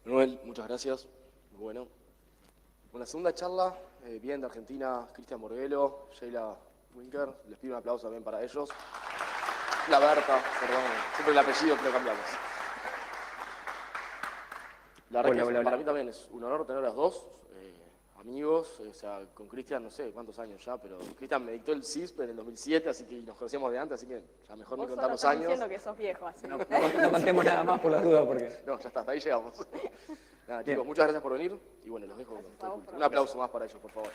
Manuel, muchas gracias. Muy bueno. Con la segunda charla, bien de Argentina, Cristian Morguelo, Sheila Winker. Les pido un aplauso también para ellos. La Berta, perdón, siempre el apellido que lo cambiamos. La verdad que para mí también es un honor tener a los dos amigos. O sea, con Cristian no sé cuántos años ya, pero Cristian me dictó el CISP en el 2007, así que nos conocíamos de antes, así que ya mejor ni contar los años. Diciendo que sos viejo, así. No contemos nada más por las dudas, porque... No, ya está, hasta ahí llegamos. Nada, chicos, muchas gracias por venir y bueno, los dejo con todo el público. Un aplauso más para ellos, por favor.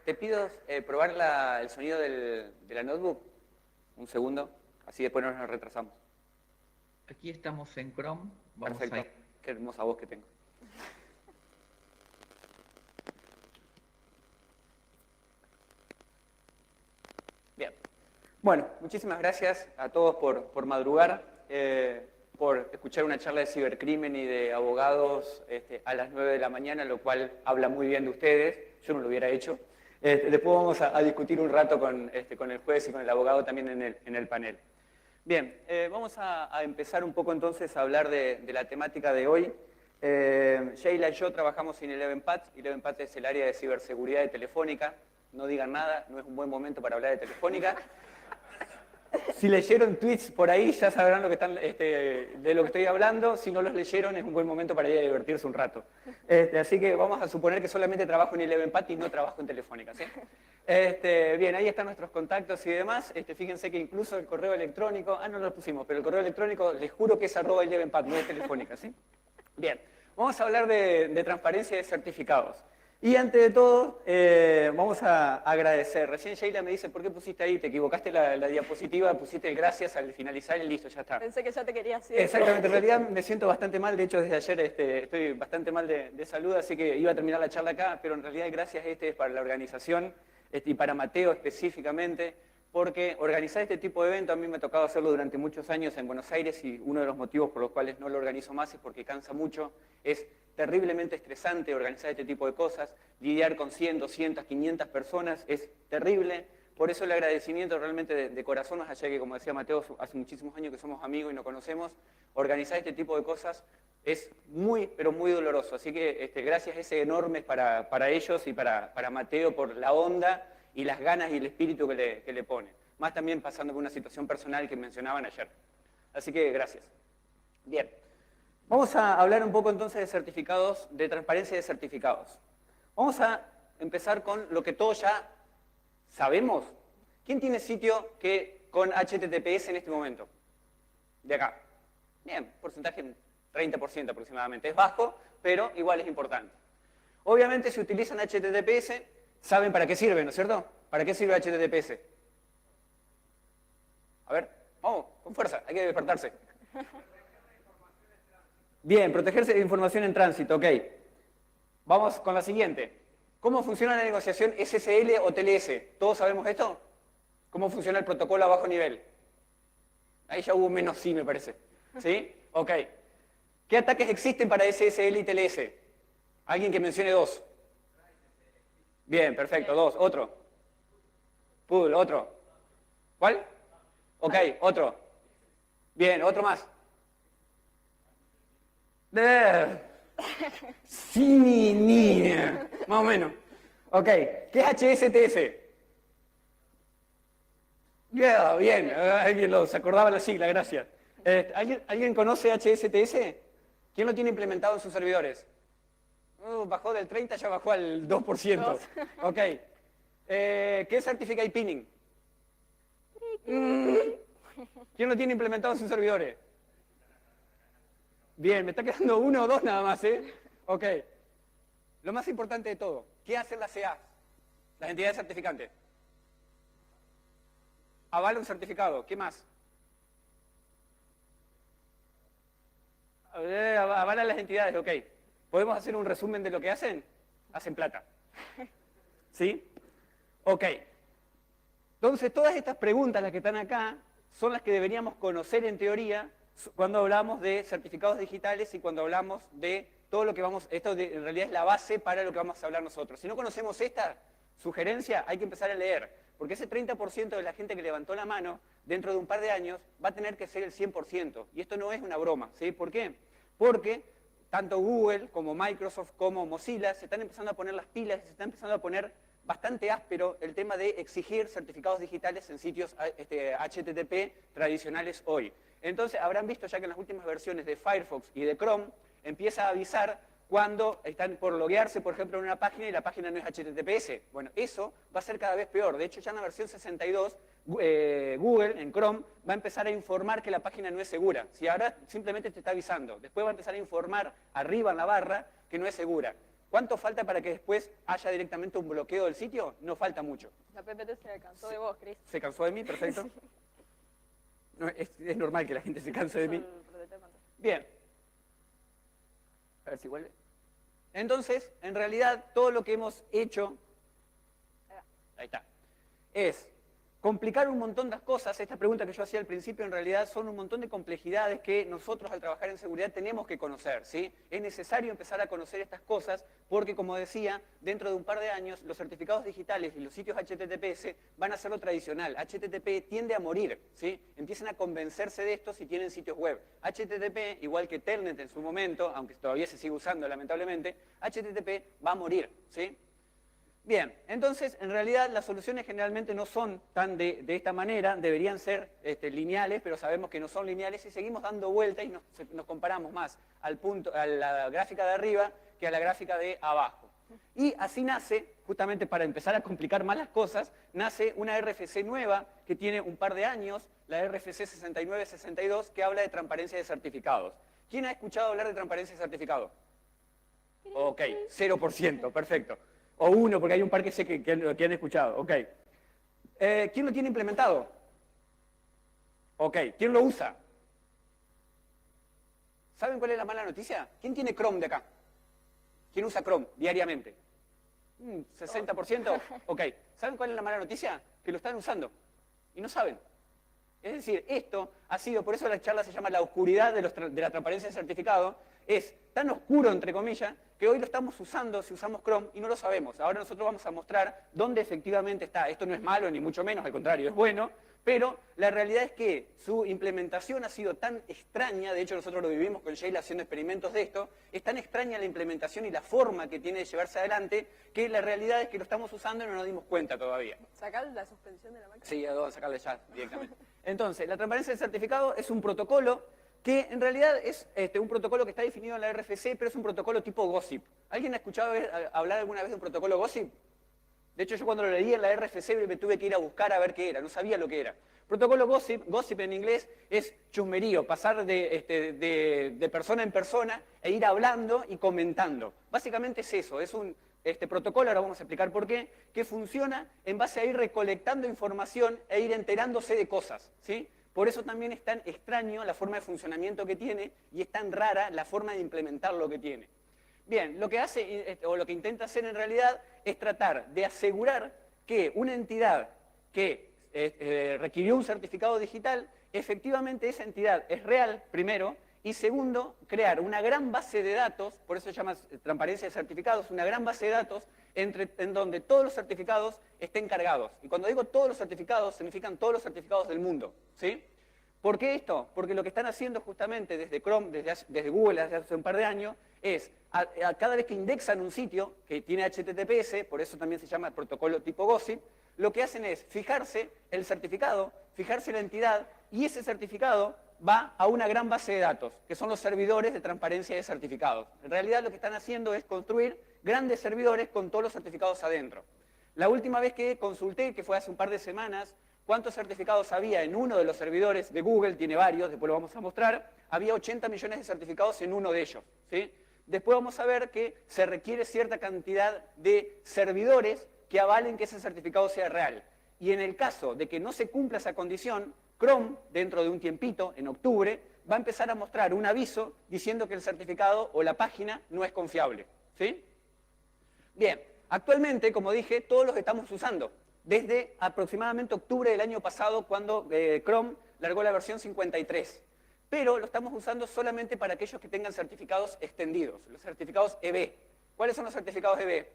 Te pido probar el sonido de la notebook. Un segundo, así después no nos retrasamos. Aquí estamos en Chrome. Vamos Perfecto, qué hermosa voz que tengo. Bien. Bueno, muchísimas gracias a todos por madrugar, por escuchar una charla de cibercrimen y de abogados a las 9 de la mañana, lo cual habla muy bien de ustedes. Yo no lo hubiera hecho. Después vamos a discutir un rato con el juez y con el abogado también en el panel. Bien, vamos a empezar un poco entonces a hablar de la temática de hoy. Sheila y yo trabajamos en ElevenPath. ElevenPath es el área de ciberseguridad de Telefónica. No digan nada, no es un buen momento para hablar de Telefónica. Si leyeron tweets por ahí, ya sabrán de lo que estoy hablando. Si no los leyeron, es un buen momento para ir a divertirse un rato. Así que vamos a suponer que solamente trabajo en ElevenPath y no trabajo en Telefónica, ¿sí? Bien, ahí están nuestros contactos y demás. Fíjense que incluso el correo electrónico, no lo pusimos, pero el correo electrónico, les juro que es @ElevenPath, no es Telefónica, ¿sí? Bien, vamos a hablar de transparencia de certificados. Y antes de todo, vamos a agradecer. Recién Sheila me dice, ¿por qué pusiste ahí? Te equivocaste la diapositiva, pusiste el gracias al finalizar y listo, ya está. Pensé que ya te querías ir. Exactamente, en realidad me siento bastante mal, de hecho desde ayer estoy bastante mal de salud, así que iba a terminar la charla acá, pero en realidad el gracias es para la organización y para Mateo específicamente, porque organizar este tipo de evento a mí me ha tocado hacerlo durante muchos años en Buenos Aires y uno de los motivos por los cuales no lo organizo más es porque cansa mucho, es terriblemente estresante organizar este tipo de cosas, lidiar con 100, 200, 500 personas es terrible, por eso el agradecimiento realmente de corazón, más allá de que, como decía Mateo, hace muchísimos años que somos amigos y nos conocemos, organizar este tipo de cosas es muy, pero muy doloroso, así que gracias ese enorme para ellos y para Mateo por la onda y las ganas y el espíritu que le pone. Más también pasando por una situación personal que mencionaban ayer. Así que gracias. Bien. Vamos a hablar un poco entonces de certificados, de transparencia de certificados. Vamos a empezar con lo que todos ya sabemos. ¿Quién tiene sitio con HTTPS en este momento? De acá. Bien, porcentaje 30% aproximadamente. Es bajo, pero igual es importante. Obviamente si utilizan HTTPS, saben para qué sirve, ¿no es cierto? ¿Para qué sirve HTTPS? A ver, vamos, con fuerza, hay que despertarse. Bien, protegerse de información en tránsito, ok. Vamos con la siguiente. ¿Cómo funciona la negociación SSL o TLS? ¿Todos sabemos esto? ¿Cómo funciona el protocolo a bajo nivel? Ahí ya hubo menos sí, me parece. ¿Sí? Ok. ¿Qué ataques existen para SSL y TLS? Alguien que mencione dos. Bien, perfecto. Dos. Otro. Pool. Otro. ¿Cuál? Ok, otro. Bien, otro más. Sí, ni. Más o menos. Ok. ¿Qué es HSTS? Yeah, bien. Alguien se acordaba la sigla, gracias. ¿Alguien conoce HSTS? ¿Quién lo tiene implementado en sus servidores? Bajó del 30, ya bajó al 2%. Ok. ¿Qué es Certificate Pinning? ¿Quién lo tiene implementado en sus servidores? Bien, me está quedando uno o dos nada más, ¿eh? Ok. Lo más importante de todo, ¿qué hacen las CA? Las entidades certificantes. Avala un certificado. ¿Qué más? Avala las entidades, ok. ¿Podemos hacer un resumen de lo que hacen? Hacen plata. ¿Sí? Ok. Entonces, todas estas preguntas, las que están acá, son las que deberíamos conocer en teoría cuando hablamos de certificados digitales y cuando hablamos de todo lo que vamos... Esto en realidad es la base para lo que vamos a hablar nosotros. Si no conocemos esta sugerencia, hay que empezar a leer. Porque ese 30% de la gente que levantó la mano, dentro de un par de años, va a tener que ser el 100%. Y esto no es una broma, ¿sí? ¿Por qué? Porque tanto Google como Microsoft como Mozilla se están empezando a poner las pilas y se están empezando a poner bastante áspero el tema de exigir certificados digitales en sitios HTTP tradicionales hoy. Entonces habrán visto ya que en las últimas versiones de Firefox y de Chrome empieza a avisar cuando están por loguearse, por ejemplo, en una página y la página no es HTTPS. Bueno, eso va a ser cada vez peor. De hecho, ya en la versión 62, Google, en Chrome, va a empezar a informar que la página no es segura. Si ahora simplemente te está avisando, después va a empezar a informar arriba en la barra que no es segura. ¿Cuánto falta para que después haya directamente un bloqueo del sitio? No falta mucho. La PPT se cansó de vos, Cris. ¿Se cansó de mí? Perfecto. No, es normal que la gente se canse de mí. Bien. A ver si vuelve. Entonces, en realidad, todo lo que hemos hecho, ahí está, es complicar un montón de cosas. Esta pregunta que yo hacía al principio, en realidad, son un montón de complejidades que nosotros, al trabajar en seguridad, tenemos que conocer, ¿sí? Es necesario empezar a conocer estas cosas porque, como decía, dentro de un par de años, los certificados digitales y los sitios HTTPS van a ser lo tradicional. HTTP tiende a morir, ¿sí? Empiecen a convencerse de esto si tienen sitios web. HTTP, igual que Telnet en su momento, aunque todavía se sigue usando, lamentablemente, HTTP va a morir, ¿sí? Bien, entonces, en realidad, las soluciones generalmente no son tan de esta manera, deberían ser lineales, pero sabemos que no son lineales y seguimos dando vueltas y nos comparamos más a la gráfica de arriba que a la gráfica de abajo. Y así nace, justamente para empezar a complicar más las cosas, nace una RFC nueva que tiene un par de años, la RFC 6962, que habla de transparencia de certificados. ¿Quién ha escuchado hablar de transparencia de certificado? Ok, 0%, perfecto. O 1, porque hay un par que sé que han escuchado. Ok. ¿Quién lo tiene implementado? Ok. ¿Quién lo usa? ¿Saben cuál es la mala noticia? ¿Quién tiene Chrome de acá? ¿Quién usa Chrome diariamente? ¿60%? Ok. ¿Saben cuál es la mala noticia? Que lo están usando y no saben. Es decir, esto ha sido, por eso la charla se llama la oscuridad de la transparencia de certificado, es tan oscuro, entre comillas, que hoy lo estamos usando si usamos Chrome y no lo sabemos. Ahora nosotros vamos a mostrar dónde efectivamente está. Esto no es malo, ni mucho menos, al contrario, es bueno, pero la realidad es que su implementación ha sido tan extraña, de hecho nosotros lo vivimos con Sheila haciendo experimentos de esto, es tan extraña la implementación y la forma que tiene de llevarse adelante, que la realidad es que lo estamos usando y no nos dimos cuenta todavía. ¿Sacar la suspensión de la máquina? Sí, vamos a sacarle ya directamente. Entonces, la transparencia del certificado es un protocolo que en realidad es un protocolo que está definido en la RFC, pero es un protocolo tipo GOSSIP. ¿Alguien ha escuchado hablar alguna vez de un protocolo GOSSIP? De hecho, yo cuando lo leí en la RFC me tuve que ir a buscar a ver qué era, no sabía lo que era. Protocolo GOSSIP en inglés es chusmerío, pasar de persona en persona e ir hablando y comentando. Básicamente es eso, es un protocolo, ahora vamos a explicar por qué, que funciona en base a ir recolectando información e ir enterándose de cosas, ¿sí? Por eso también es tan extraño la forma de funcionamiento que tiene y es tan rara la forma de implementar lo que tiene. Bien, lo que hace, o lo que intenta hacer en realidad, es tratar de asegurar que una entidad que requirió un certificado digital, efectivamente esa entidad es real, primero, y segundo, crear una gran base de datos, por eso se llama transparencia de certificados, una gran base de datos en donde todos los certificados estén cargados. Y cuando digo todos los certificados, significan todos los certificados del mundo, ¿sí? ¿Por qué esto? Porque lo que están haciendo justamente desde Chrome, desde Google desde hace un par de años, es cada vez que indexan un sitio que tiene HTTPS, por eso también se llama el protocolo tipo GOSSIP, lo que hacen es fijarse el certificado, fijarse la entidad, y ese certificado va a una gran base de datos, que son los servidores de transparencia de certificados. En realidad lo que están haciendo es construir grandes servidores con todos los certificados adentro. La última vez que consulté, que fue hace un par de semanas, cuántos certificados había en uno de los servidores de Google, tiene varios, después lo vamos a mostrar, había 80 millones de certificados en uno de ellos, ¿sí? Después vamos a ver que se requiere cierta cantidad de servidores que avalen que ese certificado sea real. Y en el caso de que no se cumpla esa condición, Chrome, dentro de un tiempito, en octubre, va a empezar a mostrar un aviso diciendo que el certificado o la página no es confiable, ¿sí? Bien, actualmente, como dije, todos los estamos usando. Desde aproximadamente octubre del año pasado, cuando Chrome largó la versión 53. Pero lo estamos usando solamente para aquellos que tengan certificados extendidos, los certificados EB. ¿Cuáles son los certificados EB?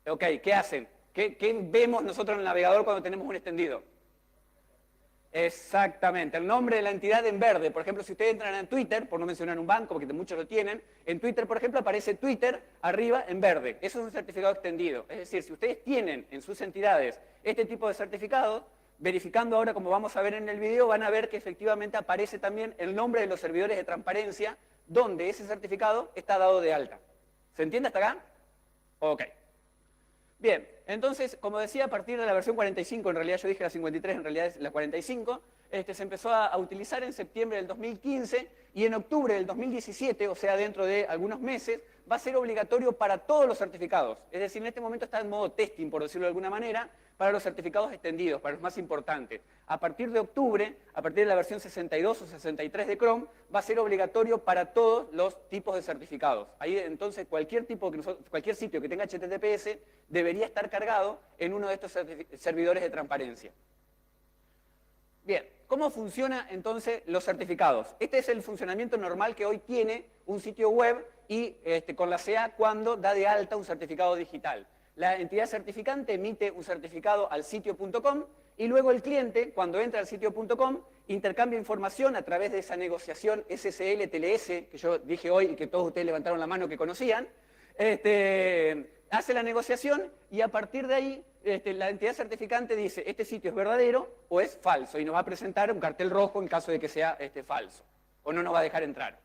Ok, ¿qué hacen? ¿Qué vemos nosotros en el navegador cuando tenemos un extendido? Exactamente, el nombre de la entidad en verde. Por ejemplo, si ustedes entran en Twitter, por no mencionar un banco, porque muchos lo tienen, en Twitter, por ejemplo, aparece Twitter arriba en verde. Eso es un certificado extendido. Es decir, si ustedes tienen en sus entidades este tipo de certificados, verificando ahora, como vamos a ver en el video, van a ver que efectivamente aparece también el nombre de los servidores de transparencia donde ese certificado está dado de alta. ¿Se entiende hasta acá? Ok. Bien, entonces, como decía, a partir de la versión 45, en realidad yo dije la 53, en realidad es la 45, se empezó a utilizar en septiembre del 2015 y en octubre del 2017, o sea, dentro de algunos meses, va a ser obligatorio para todos los certificados. Es decir, en este momento está en modo testing, por decirlo de alguna manera, para los certificados extendidos, para los más importantes. A partir de octubre, a partir de la versión 62 o 63 de Chrome, va a ser obligatorio para todos los tipos de certificados. Ahí entonces cualquier sitio que tenga HTTPS debería estar cargado en uno de estos servidores de transparencia. Bien, ¿cómo funcionan entonces los certificados? Este es el funcionamiento normal que hoy tiene un sitio web y con la CA cuando da de alta un certificado digital. La entidad certificante emite un certificado al sitio.com y luego el cliente, cuando entra al sitio.com, intercambia información a través de esa negociación SSL-TLS, que yo dije hoy y que todos ustedes levantaron la mano que conocían, hace la negociación y a partir de ahí la entidad certificante dice este sitio es verdadero o es falso y nos va a presentar un cartel rojo en caso de que sea falso o no nos va a dejar entrar.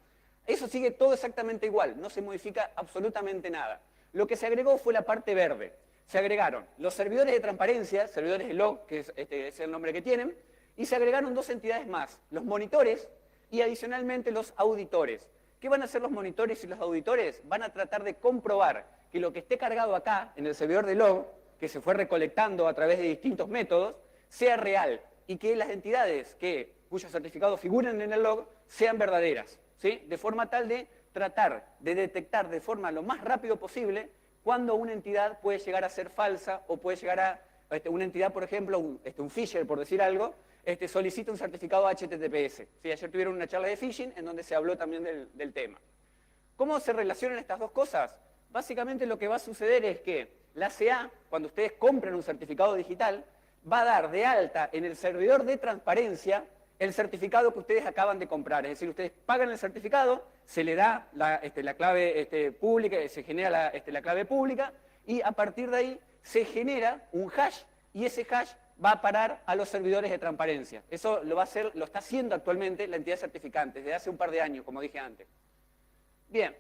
Eso sigue todo exactamente igual, no se modifica absolutamente nada. Lo que se agregó fue la parte verde. Se agregaron los servidores de transparencia, servidores de log, que es el nombre que tienen, y se agregaron dos entidades más, los monitores y adicionalmente los auditores. ¿Qué van a hacer los monitores y los auditores? Van a tratar de comprobar que lo que esté cargado acá, en el servidor de log, que se fue recolectando a través de distintos métodos, sea real y que las entidades cuyos certificados figuren en el log sean verdaderas, ¿sí? De forma tal de tratar de detectar de forma lo más rápido posible cuando una entidad puede llegar a ser falsa o puede llegar a, una entidad, por ejemplo, un fisher, por decir algo, solicita un certificado HTTPS. ¿Sí? Ayer tuvieron una charla de phishing en donde se habló también del tema. ¿Cómo se relacionan estas dos cosas? Básicamente lo que va a suceder es que la CA, cuando ustedes compran un certificado digital, va a dar de alta en el servidor de transparencia el certificado que ustedes acaban de comprar. Es decir, ustedes pagan el certificado, se le da la clave pública, se genera la clave pública y a partir de ahí se genera un hash y ese hash va a parar a los servidores de transparencia. Eso lo está haciendo actualmente la entidad certificante desde hace un par de años, como dije antes. Bien,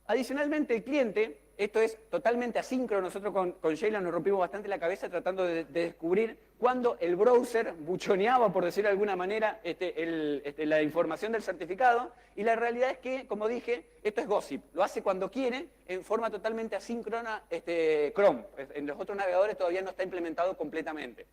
adicionalmente el cliente, esto es totalmente asíncrono, nosotros con Sheila nos rompimos bastante la cabeza tratando de descubrir cuándo el browser buchoneaba, por decirlo de alguna manera, la información del certificado, y la realidad es que, como dije, esto es gossip, lo hace cuando quiere, en forma totalmente asíncrona Chrome. En los otros navegadores todavía no está implementado completamente.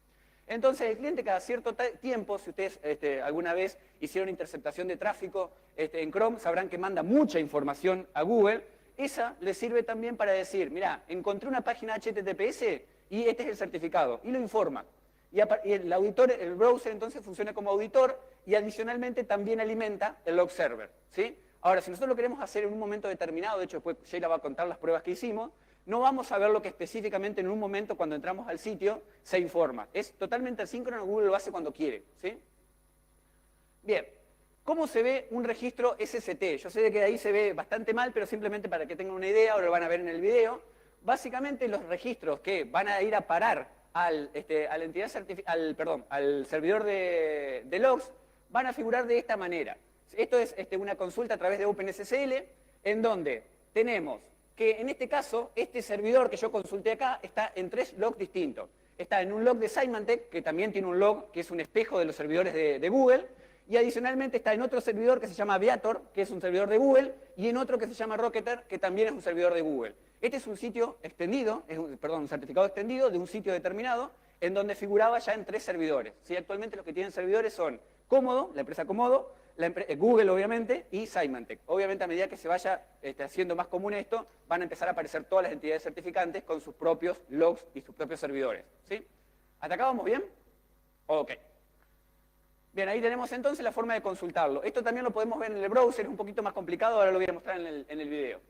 Entonces el cliente cada cierto tiempo, si ustedes alguna vez hicieron interceptación de tráfico en Chrome, sabrán que manda mucha información a Google. Esa le sirve también para decir, mira, encontré una página HTTPS y este es el certificado, y lo informa. Y el browser entonces funciona como auditor y adicionalmente también alimenta el log server, ¿sí? Ahora, si nosotros lo queremos hacer en un momento determinado, de hecho después Sheila va a contar las pruebas que hicimos, no vamos a ver lo que específicamente en un momento cuando entramos al sitio se informa. Es totalmente asíncrono, Google lo hace cuando quiere, ¿sí? Bien. ¿Cómo se ve un registro SST? Yo sé que ahí se ve bastante mal, pero simplemente para que tengan una idea, ahora lo van a ver en el video. Básicamente los registros que van a ir a parar al servidor de logs van a figurar de esta manera. Esto es una consulta a través de OpenSSL, en donde tenemos que en este caso, este servidor que yo consulté acá está en 3 logs distintos. Está en un log de Symantec, que también tiene un log que es un espejo de los servidores de Google, y adicionalmente está en otro servidor que se llama Aviator, que es un servidor de Google, y en otro que se llama Rocketer, que también es un servidor de Google. Este es un sitio extendido, un certificado extendido de un sitio determinado, en donde figuraba ya en 3 servidores. ¿Sí? Actualmente los que tienen servidores son Comodo, la empresa Comodo, Google obviamente, y Symantec. Obviamente a medida que se vaya haciendo más común esto, van a empezar a aparecer todas las entidades certificantes con sus propios logs y sus propios servidores. ¿Sí? ¿Hasta acá vamos bien? Ok. Bien, ahí tenemos entonces la forma de consultarlo. Esto también lo podemos ver en el browser, es un poquito más complicado, ahora lo voy a mostrar en el video.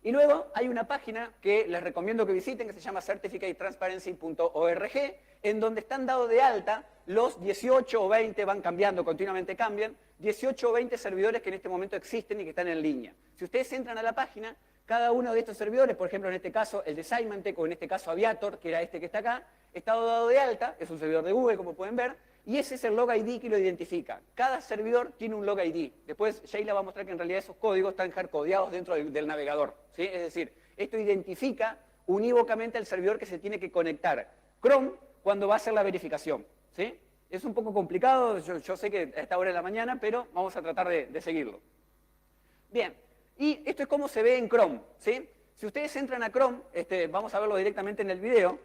Y luego hay una página que les recomiendo que visiten que se llama certificatetransparency.org, en donde están dados de alta los 18 o 20, van cambiando, continuamente cambian, 18 o 20 servidores que en este momento existen y que están en línea. Si ustedes entran a la página, cada uno de estos servidores, por ejemplo en este caso el de Symantec o en este caso Aviator, que era este que está acá, está dado de alta, es un servidor de Google como pueden ver, y ese es el log ID que lo identifica. Cada servidor tiene un log ID. Después Sheila va a mostrar que en realidad esos códigos están hardcodeados dentro del navegador, ¿sí? Es decir, esto identifica unívocamente al servidor que se tiene que conectar. Chrome cuando va a hacer la verificación, ¿sí? Es un poco complicado, yo sé que a esta hora de la mañana, pero vamos a tratar de seguirlo. Bien, y esto es cómo se ve en Chrome, ¿sí? Si ustedes entran a Chrome, vamos a verlo directamente en el video.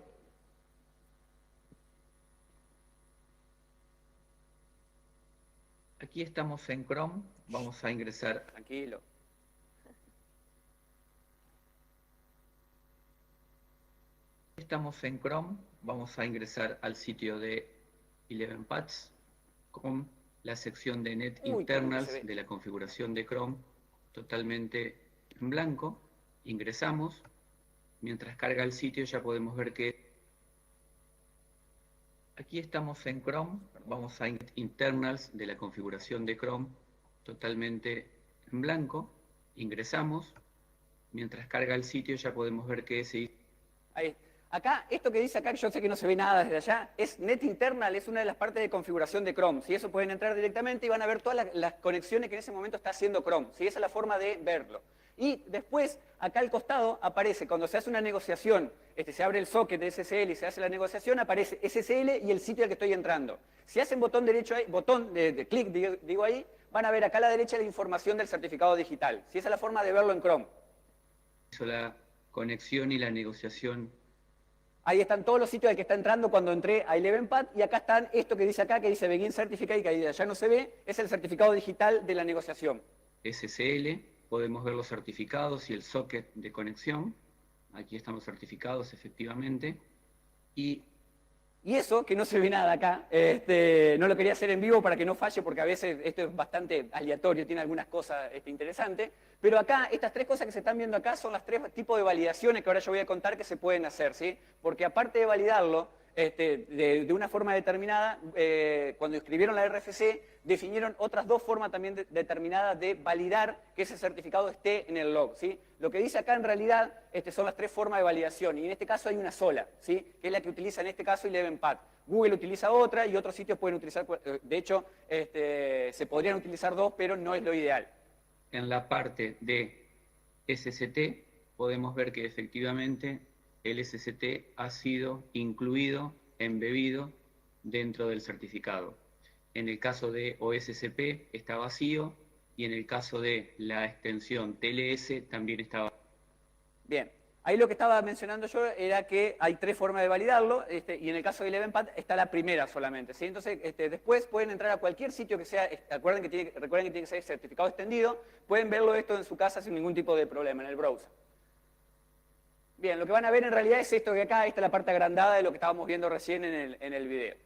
Aquí estamos en Chrome, vamos a ingresar. Tranquilo. Estamos en Chrome, vamos a ingresar al sitio de 11pads con la sección de Net Internals de la configuración de Chrome totalmente en blanco. Ingresamos, mientras carga el sitio ya podemos ver que aquí estamos en Chrome, vamos a Internals de la configuración de Chrome totalmente en blanco. Ingresamos, mientras carga el sitio ya podemos ver que ese... Ahí. Acá, esto que dice acá, que yo sé que no se ve nada desde allá, es Net Internal, es una de las partes de configuración de Chrome. Si eso pueden entrar directamente y van a ver todas las conexiones que en ese momento está haciendo Chrome. ¿Sí? Esa es la forma de verlo. Y después, acá al costado, aparece, cuando se hace una negociación, se abre el socket de SSL y se hace la negociación, aparece SSL y el sitio al que estoy entrando. Si hacen botón derecho ahí, botón de clic, digo ahí, van a ver acá a la derecha la información del certificado digital. ¿Sí? Esa es la forma de verlo en Chrome. Hizo la conexión y la negociación. Ahí están todos los sitios al que está entrando cuando entré a 11pad y acá están esto que dice acá, que dice Begin Certificate, que ahí ya no se ve, es el certificado digital de la negociación. SSL, podemos ver los certificados y el socket de conexión. Aquí están los certificados, efectivamente. Y eso, que no se ve nada acá, no lo quería hacer en vivo para que no falle, porque a veces esto es bastante aleatorio, tiene algunas cosas interesantes, pero acá, estas tres cosas que se están viendo acá son las tres tipos de validaciones que ahora yo voy a contar que se pueden hacer, ¿sí? Porque aparte de validarlo de una forma determinada, cuando escribieron la RFC, definieron otras dos formas también determinadas de validar que ese certificado esté en el log, ¿sí? Lo que dice acá en realidad son las tres formas de validación, y en este caso hay una sola, ¿sí? Que es la que utiliza en este caso 11pad. Google utiliza otra y otros sitios pueden utilizar, de hecho, se podrían utilizar dos, pero no es lo ideal. En la parte de SST podemos ver que efectivamente el SST ha sido incluido, embebido dentro del certificado. En el caso de OSCP está vacío y en el caso de la extensión TLS también está vacío. Bien, ahí lo que estaba mencionando yo era que hay tres formas de validarlo y en el caso de 11pad está la primera solamente, ¿sí? Entonces después pueden entrar a cualquier sitio que sea, recuerden que tiene que ser certificado extendido, pueden verlo esto en su casa sin ningún tipo de problema en el browser. Bien, lo que van a ver en realidad es esto de acá, esta es la parte agrandada de lo que estábamos viendo recién en el video.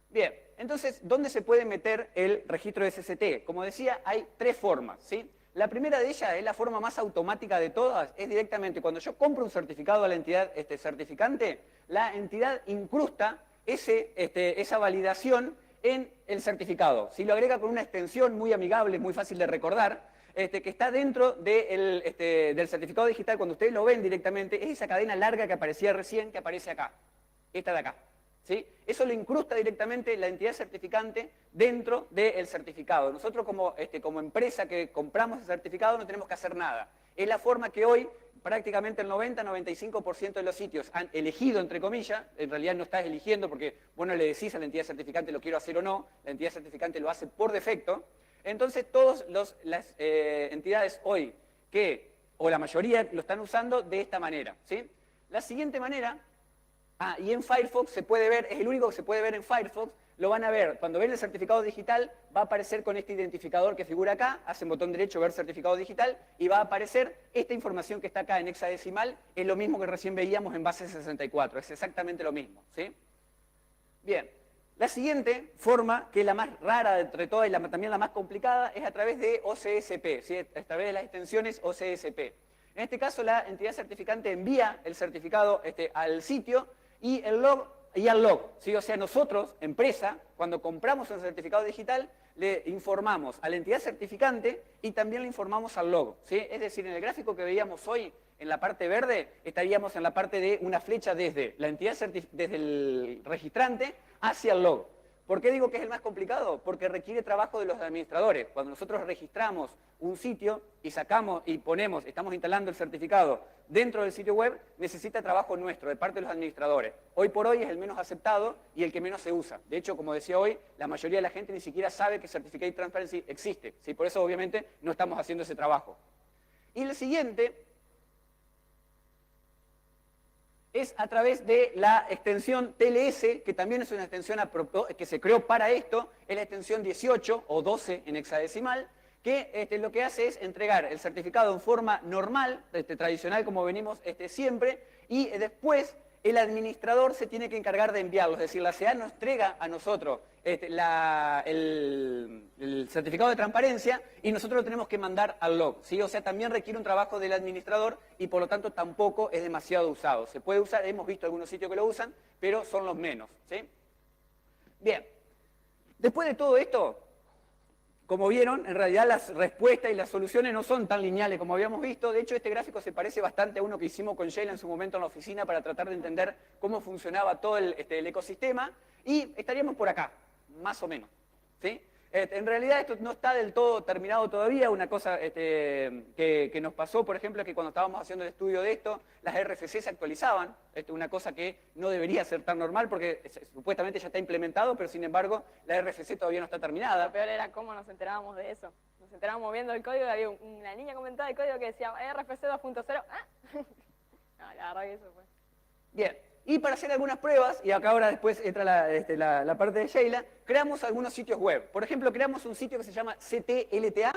Bien, entonces, ¿dónde se puede meter el registro de SST? Como decía, hay tres formas, ¿sí? La primera de ellas es la forma más automática de todas, es directamente cuando yo compro un certificado a la entidad certificante, la entidad incrusta esa validación en el certificado. Si lo agrega con una extensión muy amigable, muy fácil de recordar, que está dentro del certificado digital, cuando ustedes lo ven directamente, es esa cadena larga que aparecía recién, que aparece acá, esta de acá. ¿Sí? Eso lo incrusta directamente la entidad certificante dentro del certificado. Nosotros como empresa que compramos el certificado no tenemos que hacer nada. Es la forma que hoy prácticamente el 90-95% de los sitios han elegido, entre comillas, en realidad no estás eligiendo porque vos no le decís a la entidad certificante lo quiero hacer o no, la entidad certificante lo hace por defecto. Entonces todas las entidades hoy o la mayoría lo están usando de esta manera, ¿sí? La siguiente manera... y en Firefox se puede ver, es el único que se puede ver en Firefox, lo van a ver, cuando ven el certificado digital va a aparecer con este identificador que figura acá, hacen botón derecho, ver certificado digital, y va a aparecer esta información que está acá en hexadecimal, es lo mismo que recién veíamos en base 64, es exactamente lo mismo, ¿sí? Bien, la siguiente forma, que es la más rara de entre todas y también la más complicada, es a través de OCSP, ¿sí? A través de las extensiones OCSP. En este caso, la entidad certificante envía el certificado al sitio y el log y al log, ¿sí? O sea, nosotros, empresa, cuando compramos un certificado digital, le informamos a la entidad certificante y también le informamos al log, ¿sí? Es decir, en el gráfico que veíamos hoy, en la parte verde, estaríamos en la parte de una flecha desde la entidad desde el registrante hacia el log. ¿Por qué digo que es el más complicado? Porque requiere trabajo de los administradores. Cuando nosotros registramos un sitio y sacamos y ponemos, estamos instalando el certificado dentro del sitio web, necesita trabajo nuestro, de parte de los administradores. Hoy por hoy es el menos aceptado y el que menos se usa. De hecho, como decía hoy, la mayoría de la gente ni siquiera sabe que Certificate Transparency existe, ¿sí? Por eso, obviamente, no estamos haciendo ese trabajo. Y el siguiente es a través de la extensión TLS, que también es una extensión que se creó para esto, es la extensión 18 o 12 en hexadecimal, que lo que hace es entregar el certificado en forma normal, tradicional como venimos siempre, y después el administrador se tiene que encargar de enviarlo, es decir, la CA nos entrega a nosotros el certificado de transparencia y nosotros lo tenemos que mandar al log, ¿sí? O sea, también requiere un trabajo del administrador y por lo tanto tampoco es demasiado usado. Se puede usar, hemos visto algunos sitios que lo usan, pero son los menos, ¿sí? Bien, después de todo esto, como vieron, en realidad las respuestas y las soluciones no son tan lineales como habíamos visto. De hecho, este gráfico se parece bastante a uno que hicimos con Sheila en su momento en la oficina para tratar de entender cómo funcionaba todo el ecosistema. Y estaríamos por acá, más o menos, ¿sí? En realidad esto no está del todo terminado todavía. Una cosa que nos pasó, por ejemplo, es que cuando estábamos haciendo el estudio de esto, las RFC se actualizaban. Una cosa que no debería ser tan normal porque supuestamente ya está implementado, pero sin embargo la RFC todavía no está terminada. Lo peor era cómo nos enterábamos de eso. Nos enterábamos viendo el código y había una niña comentaba el código que decía RFC 2.0. ¿Ah? No, la verdad que eso fue. Bien. Y para hacer algunas pruebas, y acá ahora después entra la parte de Sheila, creamos algunos sitios web. Por ejemplo, creamos un sitio que se llama CTLTA.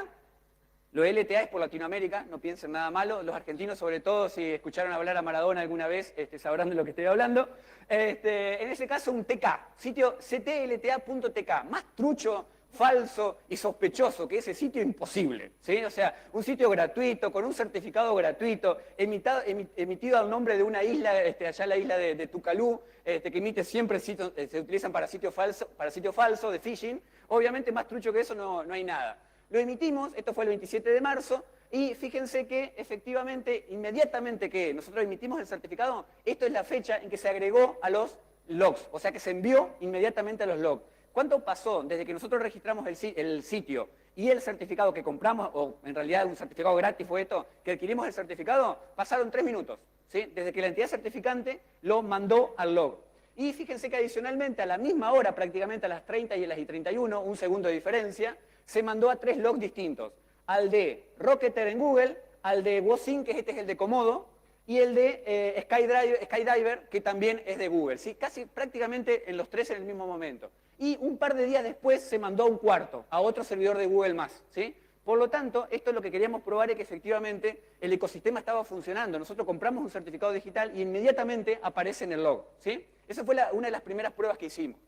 Lo LTA es por Latinoamérica, no piensen nada malo. Los argentinos, sobre todo, si escucharon hablar a Maradona alguna vez, sabrán de lo que estoy hablando. En ese caso, un TK, sitio ctlta.tk, más trucho, falso y sospechoso que ese sitio imposible, ¿sí? O sea, un sitio gratuito, con un certificado gratuito, emitido al nombre de una isla, allá la isla de Tucalú, que emite siempre sitios, se utilizan para sitio falso, de phishing. Obviamente más trucho que eso no hay nada. Lo emitimos, esto fue el 27 de marzo, y fíjense que efectivamente, inmediatamente que nosotros emitimos el certificado, esto es la fecha en que se agregó a los logs, o sea que se envió inmediatamente a los logs. ¿Cuánto pasó desde que nosotros registramos el sitio y el certificado que compramos, o en realidad un certificado gratis fue esto, que adquirimos el certificado? Pasaron 3 minutos, ¿sí? Desde que la entidad certificante lo mandó al log. Y fíjense que adicionalmente a la misma hora, prácticamente a las 30 y a las 31, un segundo de diferencia, se mandó a 3 logs distintos. Al de Rocketer en Google, al de WOSIN, que este es el de Comodo, y el de Skydiver, que también es de Google, ¿sí? Casi prácticamente en los 3 en el mismo momento. Y un par de días después se mandó a un cuarto, a otro servidor de Google más, ¿sí? Por lo tanto, esto es lo que queríamos probar, es que efectivamente el ecosistema estaba funcionando. Nosotros compramos un certificado digital y inmediatamente aparece en el log, ¿sí? Esa fue una de las primeras pruebas que hicimos.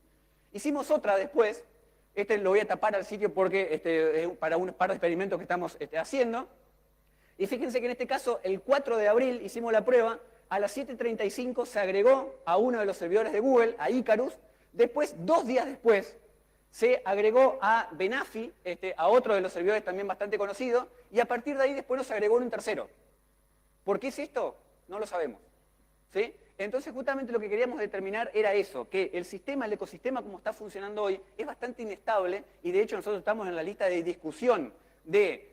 Hicimos otra después, lo voy a tapar al sitio porque es para un par de experimentos que estamos haciendo. Y fíjense que en este caso, el 4 de abril hicimos la prueba, a las 7:35 se agregó a uno de los servidores de Google, a Icarus. Después, 2 días después, se agregó a Benafi, a otro de los servidores también bastante conocido, y a partir de ahí después nos agregó en un tercero. ¿Por qué es esto? No lo sabemos, ¿sí? Entonces justamente lo que queríamos determinar era eso, que el ecosistema como está funcionando hoy es bastante inestable, y de hecho nosotros estamos en la lista de discusión de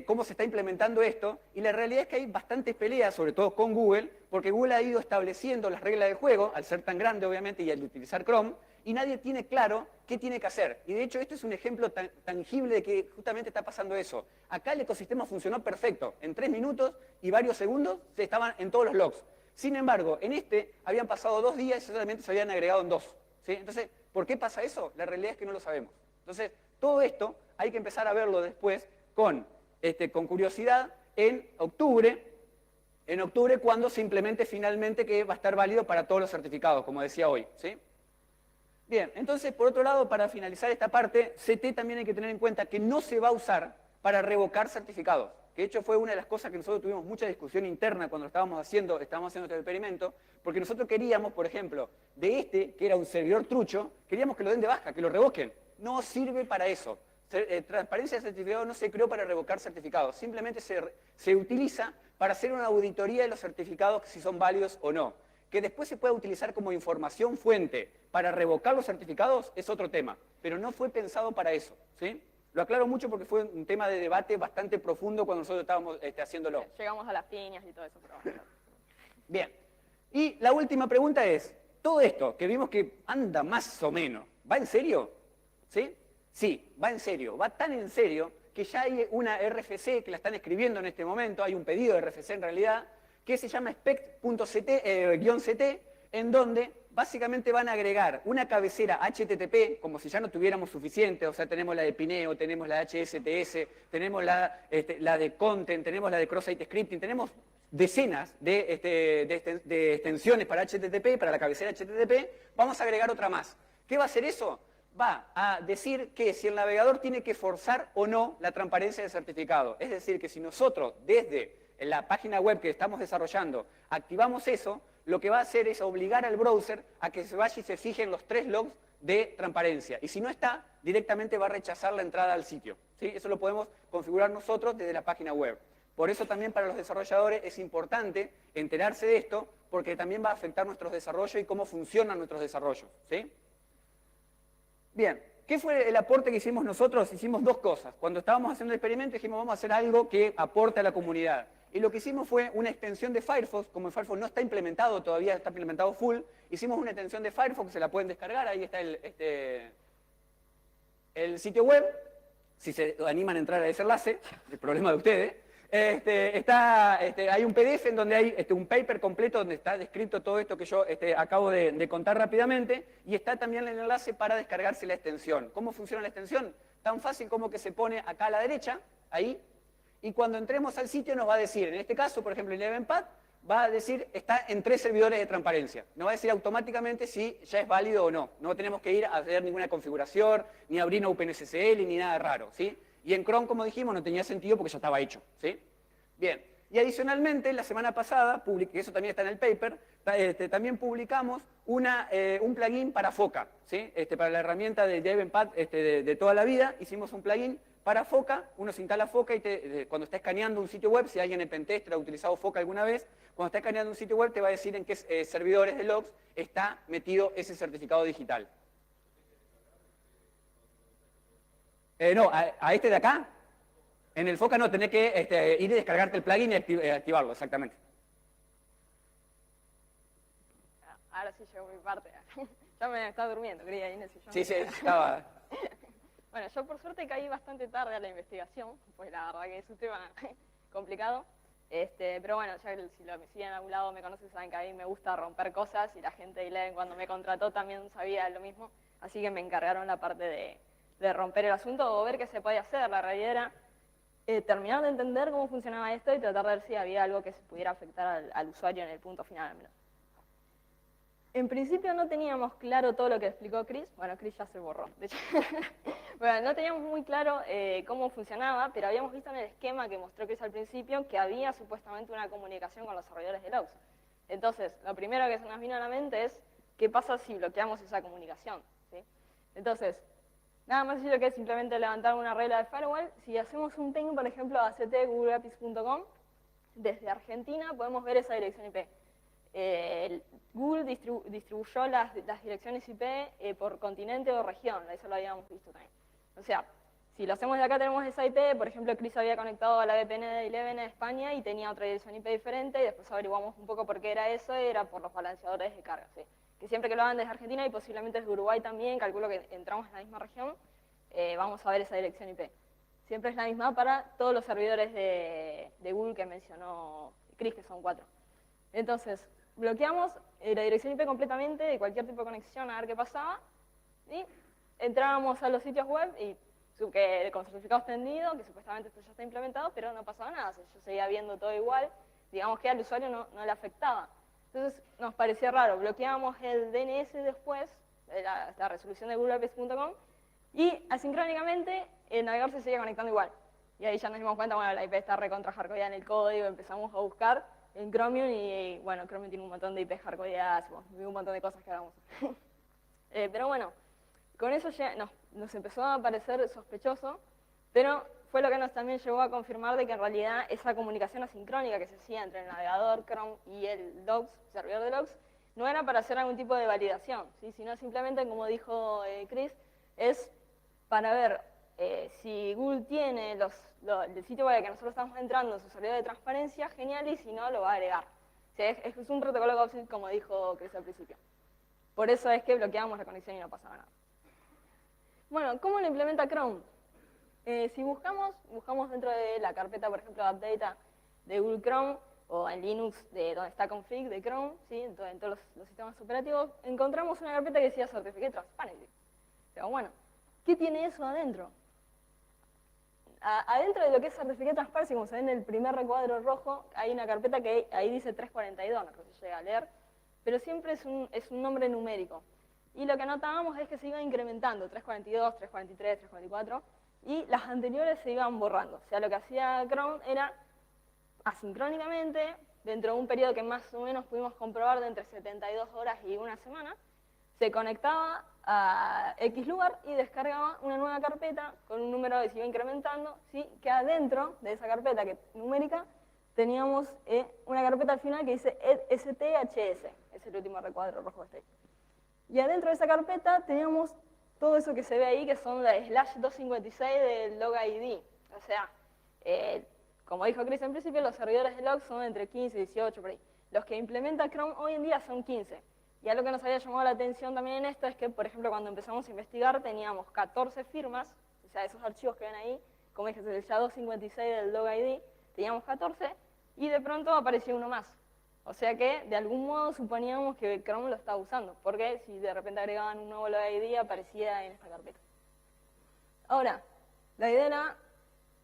cómo se está implementando esto, y la realidad es que hay bastantes peleas, sobre todo con Google, porque Google ha ido estableciendo las reglas del juego, al ser tan grande obviamente y al utilizar Chrome, y nadie tiene claro qué tiene que hacer. Y de hecho esto es un ejemplo tangible de que justamente está pasando eso. Acá el ecosistema funcionó perfecto, en 3 minutos y varios segundos estaban en todos los logs. Sin embargo, en habían pasado 2 días y solamente se habían agregado en 2. ¿Sí? Entonces, ¿por qué pasa eso? La realidad es que no lo sabemos. Entonces, todo esto hay que empezar a verlo después con curiosidad en octubre, cuando se implemente finalmente que va a estar válido para todos los certificados, como decía hoy, ¿sí? Bien, entonces, por otro lado, para finalizar esta parte, CT también hay que tener en cuenta que no se va a usar para revocar certificados. que de hecho fue una de las cosas que nosotros tuvimos mucha discusión interna cuando estábamos haciendo este experimento, porque nosotros queríamos, por ejemplo, de este, que era un servidor trucho, queríamos que lo den de baja, que lo revoquen. No sirve para eso. Transparencia de certificado no se creó para revocar certificados, simplemente se utiliza para hacer una auditoría de los certificados, si son válidos o no. Que después se pueda utilizar como información fuente para revocar los certificados es otro tema, pero no fue pensado para eso, ¿sí? Lo aclaro mucho porque fue un tema de debate bastante profundo cuando nosotros estábamos haciéndolo. Llegamos a las piñas y todo eso, pero bueno. Bien. Y la última pregunta es, todo esto que vimos que anda más o menos, ¿va en serio? ¿Sí? Sí, va en serio. Va tan en serio que ya hay una RFC que la están escribiendo en este momento, hay un pedido de RFC en realidad, que se llama spec.ct, en donde básicamente van a agregar una cabecera HTTP, como si ya no tuviéramos suficiente, o sea, tenemos la de Pineo, tenemos la de HSTS, tenemos la de Content, tenemos la de Cross-Site Scripting, tenemos decenas de extensiones para HTTP, para la cabecera HTTP, vamos a agregar otra más. ¿Qué va a hacer eso? Va a decir que si el navegador tiene que forzar o no la transparencia del certificado. Es decir, que si nosotros desde la página web que estamos desarrollando activamos eso, lo que va a hacer es obligar al browser a que se vaya y se fije en los 3 logs de transparencia. Y si no está, directamente va a rechazar la entrada al sitio, ¿sí? Eso lo podemos configurar nosotros desde la página web. Por eso también para los desarrolladores es importante enterarse de esto, porque también va a afectar nuestros desarrollos y cómo funcionan nuestros desarrollos, ¿sí? Bien, ¿qué fue el aporte que hicimos nosotros? Hicimos 2 cosas. Cuando estábamos haciendo el experimento dijimos vamos a hacer algo que aporte a la comunidad. Y lo que hicimos fue una extensión de Firefox, como el Firefox no está implementado todavía, está implementado full, hicimos una extensión de Firefox, se la pueden descargar, ahí está el sitio web, si se animan a entrar a ese enlace, el problema de ustedes. Hay un PDF en donde hay un paper completo donde está descrito todo esto que yo acabo de contar rápidamente, y está también el enlace para descargarse la extensión. ¿Cómo funciona la extensión? Tan fácil como que se pone acá a la derecha, ahí, y cuando entremos al sitio nos va a decir, en este caso, por ejemplo, en ElevenPad, va a decir, está en 3 servidores de transparencia. Nos va a decir automáticamente si ya es válido o no. No tenemos que ir a hacer ninguna configuración, ni abrir una OpenSSL, ni nada raro, ¿sí? Y en Chrome, como dijimos, no tenía sentido porque ya estaba hecho, ¿sí? Bien, y adicionalmente, la semana pasada, que eso también está en el paper, también publicamos un plugin para Foca, ¿sí? Para la herramienta de ElevenPad de toda la vida, hicimos un plugin para Foca, uno se instala Foca y cuando está escaneando un sitio web, si alguien en Pentester ha utilizado Foca alguna vez, cuando está escaneando un sitio web te va a decir en qué servidores de logs está metido ese certificado digital. No, a este de acá, en el Foca no, tenés que ir y descargarte el plugin y activarlo, exactamente. Ahora sí llegó mi parte. Ya me estaba durmiendo, quería ir en el sillón. Sí, estaba... Bueno, yo por suerte caí bastante tarde a la investigación, pues la verdad que es un tema complicado. Pero bueno, ya si me siguen a algún lado me conocen, saben que a mí me gusta romper cosas y la gente de Eleven cuando me contrató también sabía lo mismo. Así que me encargaron la parte de romper el asunto o ver qué se podía hacer. La realidad era terminar de entender cómo funcionaba esto y tratar de ver si había algo que se pudiera afectar al usuario en el punto final al menos. En principio no teníamos claro todo lo que explicó Chris. Bueno, Chris ya se borró, de hecho. Bueno, no teníamos muy claro cómo funcionaba, pero habíamos visto en el esquema que mostró Chris al principio que había supuestamente una comunicación con los servidores de logs. Entonces, lo primero que se nos vino a la mente es, ¿qué pasa si bloqueamos esa comunicación? ¿Sí? Entonces, nada más sencillo que es simplemente levantar una regla de firewall. Si hacemos un ping, por ejemplo, a ct.googleapis.com, desde Argentina podemos ver esa dirección IP. Google distribuyó las direcciones IP por continente o región, eso lo habíamos visto también. O sea, si lo hacemos de acá tenemos esa IP, por ejemplo, Chris había conectado a la VPN de Eleven en España y tenía otra dirección IP diferente, y después averiguamos un poco por qué era eso, era por los balanceadores de carga, ¿sí? Que siempre que lo hagan desde Argentina y posiblemente desde Uruguay también, calculo que entramos en la misma región, vamos a ver esa dirección IP. Siempre es la misma para todos los servidores de Google que mencionó Chris, que son 4. Entonces, bloqueamos la dirección IP completamente de cualquier tipo de conexión a ver qué pasaba, y entrábamos a los sitios web y que con certificado extendido, que supuestamente esto ya está implementado, pero no pasaba nada, yo seguía viendo todo igual, digamos que al usuario no le afectaba. Entonces nos parecía raro, bloqueábamos el DNS después, la resolución de googleapis.com, y asincrónicamente el navegador se seguía conectando igual. Y ahí ya nos dimos cuenta, bueno, la IP está recontra hardcodeada en el código, empezamos a buscar en Chromium y, bueno, Chromium tiene un montón de IP hardcodeadas, y un montón de cosas que hagamos. Pero bueno, con eso ya nos empezó a parecer sospechoso, pero fue lo que nos también llevó a confirmar de que en realidad esa comunicación asincrónica que se hacía entre el navegador Chrome y el logs, servidor de logs, no era para hacer algún tipo de validación, ¿sí? Sino simplemente, como dijo Chris, es para ver si Google tiene el sitio web que nosotros estamos entrando en su servidor de transparencia, genial, y si no, lo va a agregar. O sea, es un protocolo GovSync, como dijo Chris al principio. Por eso es que bloqueamos la conexión y no pasaba nada. Bueno, ¿cómo lo implementa Chrome? Si buscamos dentro de la carpeta, por ejemplo, AppData de Google Chrome, o en Linux, de donde está config de Chrome, ¿sí? en todos los sistemas operativos, encontramos una carpeta que decía Certificate Transparency. Pero bueno, ¿qué tiene eso adentro? Adentro de lo que es Certificate Transparency, como se ve en el primer recuadro rojo, hay una carpeta que ahí dice 342, no creo que se llega a leer, pero siempre es un nombre numérico. Y lo que notábamos es que se iba incrementando, 342, 343, 344, y las anteriores se iban borrando. O sea, lo que hacía Chrome era, asincrónicamente, dentro de un periodo que más o menos pudimos comprobar de entre 72 horas y una semana, se conectaba a X lugar y descargaba una nueva carpeta con un número que se iba incrementando, ¿sí? Que adentro de esa carpeta numérica teníamos una carpeta al final que dice STHS, es el último recuadro rojo de este. Y adentro de esa carpeta teníamos todo eso que se ve ahí, que son la /256 del log ID. O sea, como dijo Chris en principio, los servidores de log son entre 15 y 18 por ahí. Los que implementa Chrome hoy en día son 15. Y algo que nos había llamado la atención también en esto es que, por ejemplo, cuando empezamos a investigar teníamos 14 firmas, o sea, esos archivos que ven ahí, como dije, el SHA-256 del log ID, teníamos 14, y de pronto apareció uno más. O sea que, de algún modo, suponíamos que Chrome lo estaba usando, porque si de repente agregaban un nuevo log ID, aparecía en esta carpeta. Ahora, la idea era,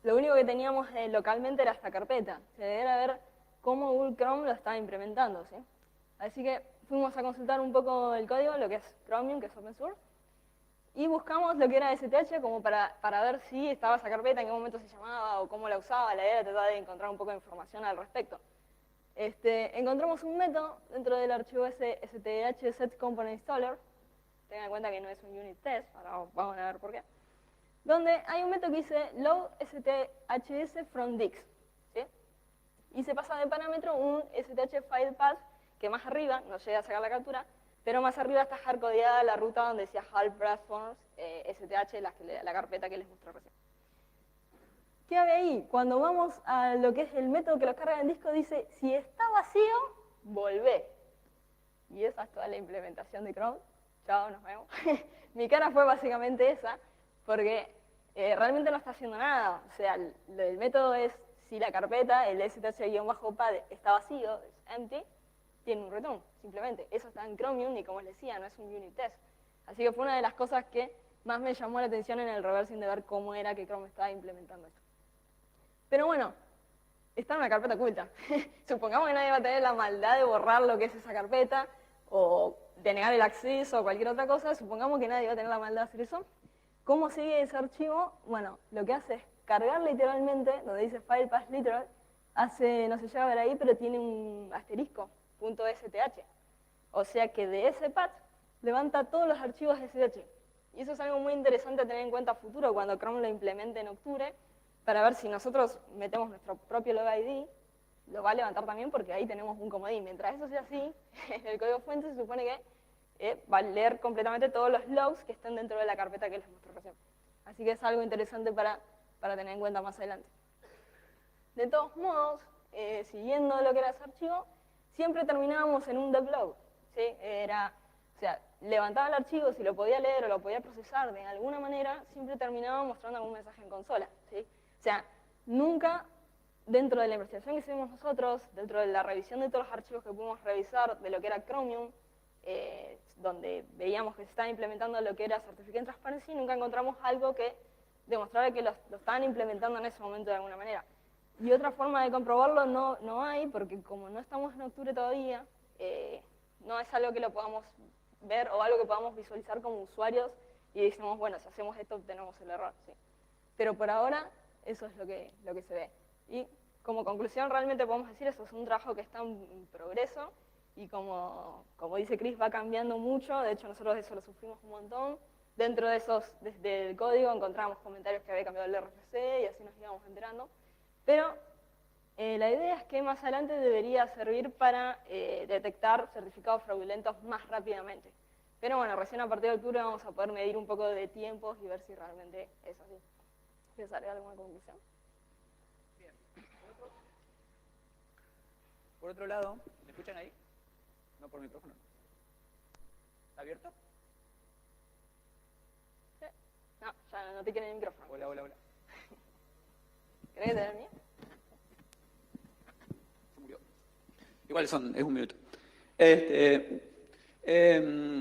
lo único que teníamos localmente era esta carpeta. La idea era ver cómo Google Chrome lo estaba implementando, ¿sí? Así que fuimos a consultar un poco el código, lo que es Chromium, que es open source, y buscamos lo que era STH como para ver si estaba esa carpeta, en qué momento se llamaba o cómo la usaba. La idea era tratar de encontrar un poco de información al respecto. Encontramos un método dentro del archivo STH set component installer, tengan en cuenta que no es un unit test, ahora vamos a ver por qué, donde hay un método que dice load STHS from Dix, ¿sí? Y se pasa de parámetro un STH file path que más arriba, no llega a sacar la captura, pero más arriba está hardcodeada la ruta donde decía half platforms STH, la carpeta que les mostré recién. ¿Qué hay ahí? Cuando vamos a lo que es el método que lo carga en el disco, dice, si está vacío, volvé. Y esa es toda la implementación de Chrome. Chao, nos vemos. Mi cara fue básicamente esa, porque realmente no está haciendo nada. O sea, el método es, si la carpeta, el STH-pad está vacío, es empty, tiene un return, simplemente. Eso está en Chromium y, como les decía, no es un unit test. Así que fue una de las cosas que más me llamó la atención en el reversing de ver cómo era que Chrome estaba implementando esto. Pero bueno, está en una carpeta oculta. Supongamos que nadie va a tener la maldad de borrar lo que es esa carpeta, o de negar el acceso o cualquier otra cosa. Supongamos que nadie va a tener la maldad de hacer eso. ¿Cómo sigue ese archivo? Bueno, lo que hace es cargar literalmente, donde dice file path literal, no se llega a ver ahí, pero tiene un asterisco, .sth. O sea que de ese path levanta todos los archivos STH. Y eso es algo muy interesante a tener en cuenta a futuro cuando Chrome lo implemente en octubre, para ver si nosotros metemos nuestro propio log ID, lo va a levantar también porque ahí tenemos un comodín. Mientras eso sea así, en el código fuente se supone que va a leer completamente todos los logs que estén dentro de la carpeta que les mostré recién. Así que es algo interesante para tener en cuenta más adelante. De todos modos, siguiendo lo que era ese archivo, siempre terminábamos en un devlog, ¿sí? O sea, levantaba el archivo, si lo podía leer o lo podía procesar de alguna manera, siempre terminaba mostrando algún mensaje en consola, ¿sí? O sea, nunca, dentro de la investigación que hicimos nosotros, dentro de la revisión de todos los archivos que pudimos revisar de lo que era Chromium, donde veíamos que se estaba implementando lo que era Certificate Transparency, nunca encontramos algo que demostrara que lo estaban implementando en ese momento de alguna manera. Y otra forma de comprobarlo no hay, porque como no estamos en octubre todavía, no es algo que lo podamos ver o algo que podamos visualizar como usuarios y decimos, bueno, si hacemos esto obtenemos el error, ¿sí? Pero por ahora eso es lo que se ve. Y como conclusión realmente podemos decir eso, es un trabajo que está en progreso y como dice Chris va cambiando mucho, de hecho nosotros eso lo sufrimos un montón. Dentro de esos, desde el código encontramos comentarios que había cambiado el RFC y así nos íbamos enterando. Pero la idea es que más adelante debería servir para detectar certificados fraudulentos más rápidamente. Pero bueno, recién a partir de octubre vamos a poder medir un poco de tiempos y ver si realmente es así. ¿Quieres agregar alguna conclusión? Bien. Por otro lado, ¿me escuchan ahí? No por micrófono. ¿Está abierto? Sí. No, ya no te quieren el micrófono. Hola, hola, hola. ¿Querés tener el mío? Se murió. Igual es un minuto.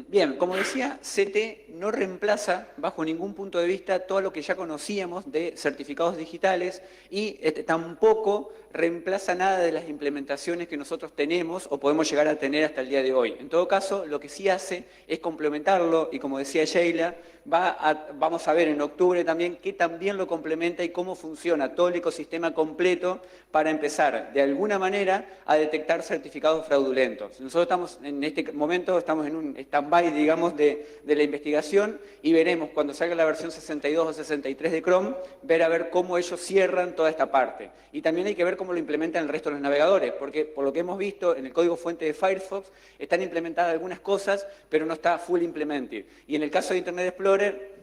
Bien, como decía, CT no reemplaza bajo ningún punto de vista todo lo que ya conocíamos de certificados digitales y tampoco reemplaza nada de las implementaciones que nosotros tenemos o podemos llegar a tener hasta el día de hoy. En todo caso, lo que sí hace es complementarlo y como decía Sheila, vamos a ver en octubre también qué también lo complementa y cómo funciona todo el ecosistema completo para empezar de alguna manera a detectar certificados fraudulentos. Nosotros estamos en este momento estamos en un stand-by, digamos, de la investigación y veremos cuando salga la versión 62 o 63 de Chrome, ver a ver cómo ellos cierran toda esta parte. Y también hay que ver cómo lo implementan el resto de los navegadores, porque por lo que hemos visto en el código fuente de Firefox están implementadas algunas cosas, pero no está full implemented. Y en el caso de Internet Explorer,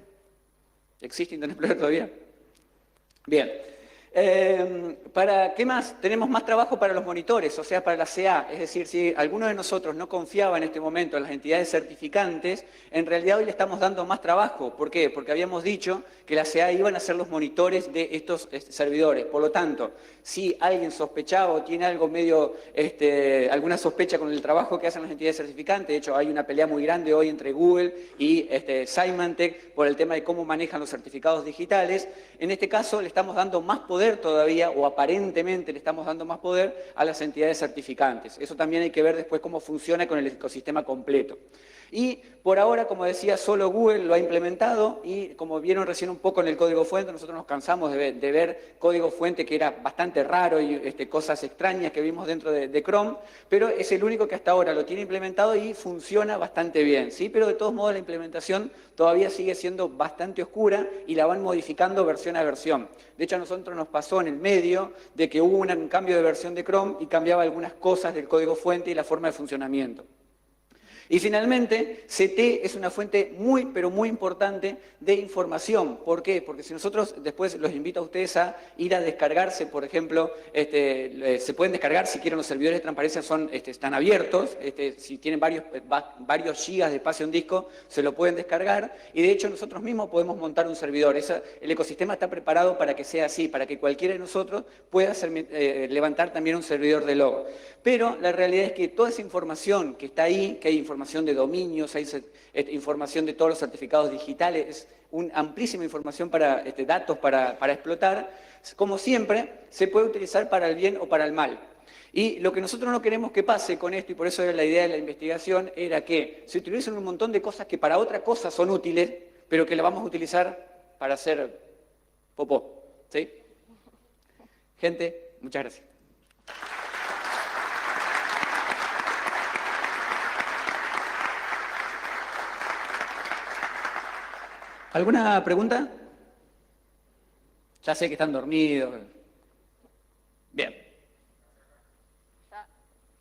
¿existe Internet Explorer todavía? Bien. ¿Qué más? Tenemos más trabajo para los monitores, o sea, para la CA. Es decir, si alguno de nosotros no confiaba en este momento en las entidades certificantes, en realidad hoy le estamos dando más trabajo. ¿Por qué? Porque habíamos dicho que la CA iban a ser los monitores de estos servidores. Por lo tanto, si alguien sospechaba o tiene algo medio, alguna sospecha con el trabajo que hacen las entidades certificantes, de hecho hay una pelea muy grande hoy entre Google y Symantec por el tema de cómo manejan los certificados digitales, en este caso le estamos dando más poder todavía, o aparentemente le estamos dando más poder a las entidades certificantes. Eso también hay que ver después cómo funciona con el ecosistema completo. Y por ahora, como decía, solo Google lo ha implementado y como vieron recién un poco en el código fuente, nosotros nos cansamos de ver código fuente que era bastante raro y cosas extrañas que vimos dentro de Chrome, pero es el único que hasta ahora lo tiene implementado y funciona bastante bien, ¿sí? Pero de todos modos la implementación todavía sigue siendo bastante oscura y la van modificando versión a versión. De hecho, a nosotros nos pasó en el medio de que hubo un cambio de versión de Chrome y cambiaba algunas cosas del código fuente y la forma de funcionamiento. Y finalmente, CT es una fuente muy, pero muy importante de información. ¿Por qué? Porque si nosotros después los invito a ustedes a ir a descargarse, por ejemplo, se pueden descargar si quieren los servidores de transparencia están abiertos, si tienen varios gigas de espacio en disco, se lo pueden descargar y de hecho nosotros mismos podemos montar un servidor. El ecosistema está preparado para que sea así, para que cualquiera de nosotros pueda levantar también un servidor de log. Pero la realidad es que toda esa información que está ahí, que hay información de dominios, hay información de todos los certificados digitales, es una amplísima información para datos para explotar, como siempre, se puede utilizar para el bien o para el mal. Y lo que nosotros no queremos que pase con esto, y por eso era la idea de la investigación, era que se utilicen un montón de cosas que para otra cosa son útiles, pero que las vamos a utilizar para hacer popó. ¿Sí? Gente, muchas gracias. ¿Alguna pregunta? Ya sé que están dormidos. Bien.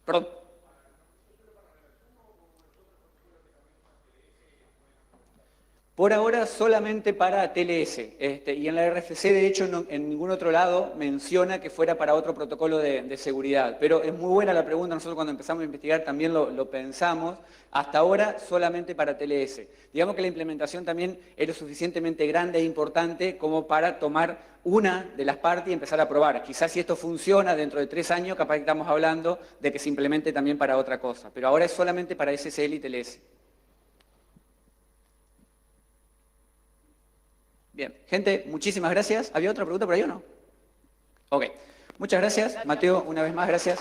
Perdón. Por ahora solamente para TLS, y en la RFC de hecho en ningún otro lado menciona que fuera para otro protocolo de seguridad, pero es muy buena la pregunta, nosotros cuando empezamos a investigar también lo pensamos, hasta ahora solamente para TLS. Digamos que la implementación también es lo suficientemente grande e importante como para tomar una de las partes y empezar a probar. Quizás si esto funciona dentro de 3 años, capaz que estamos hablando de que se implemente también para otra cosa, pero ahora es solamente para SSL y TLS. Bien, gente, muchísimas gracias. ¿Había otra pregunta por ahí o no? Ok, muchas gracias. Mateo, una vez más, gracias.